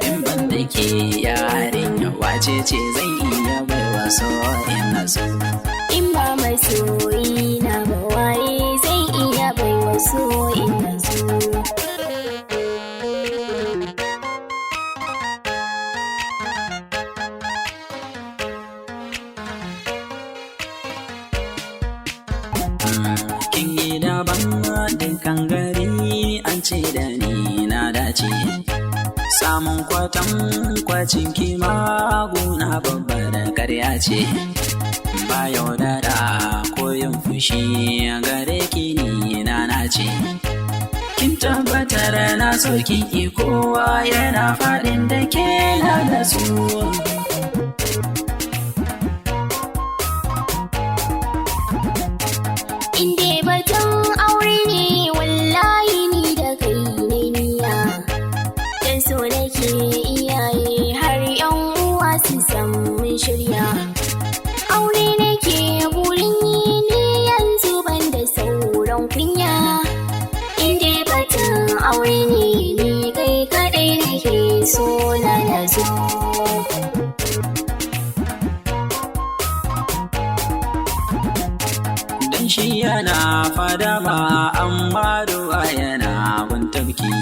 In ban da ke yarinya wace ce zai iya baiwa so ina so. In ba masoyi na ba waye zai iya baiwa so ina so. Kin yi daban dukkan gari an ce da ni na dace. Samun kwacin kima guna babba da karya ce. Ba yaudara ko yin fushi gare ki ni na nace. Kin tabbatar na soki kowa yana faɗin da ke na da su. Inde batun aure ne wallahi ni da kai ne niya. Dan so nake iyaye har yan uwa su san mun shirya. Aure nake burin yi ni yanzu ban da sauran kunya. Inde batun aure ne ni kai kadai nake so na zo. Shi yana fadama amma ruwa yana guntabki.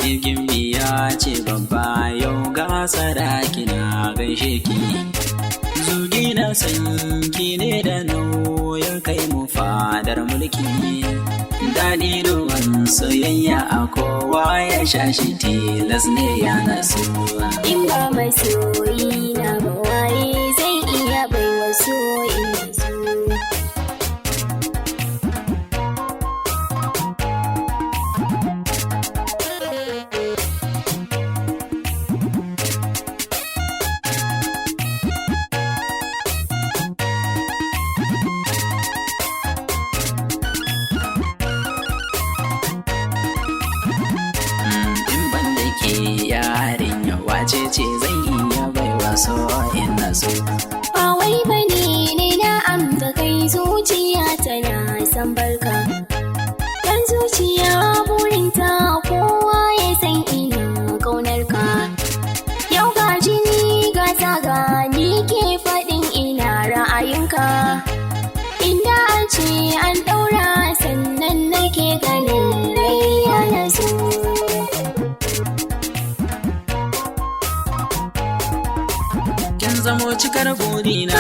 Kirgin biya ce babba yau ga sadaki na gaishe ki. Zugi na sanki ne da nauyin kai mu fadar mulki. Daɗi ruwan soyayya a kowa ya sha shi tilas ne ya nasu. In ba masoyi na ba waye zai iya baiwa so ina so. Yarinya wace ce zai iya baiwa so ina so. Ba wai bane ne na amsa kai zuciya tana san barka. Dan zuciya burinta kowa ya san ina kaunar ka. Yau ga jini ga tsaga ni ke faɗin ina ra'ayinka. Inda an ce an ɗaura sannan nake ganin rai ya zo. Zamo cikar burina,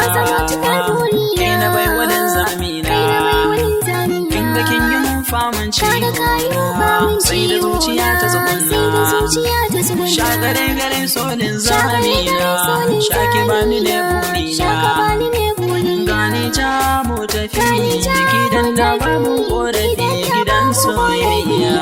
kai na bai wani zamina. Kin ga kin yi mun faman ciwo, sai da zuciya ta zukunna. Shagare garen solin zamina, shaki bani ne burina. Gani ta mu tafi, gidan da babu korafi, gidan soyayya.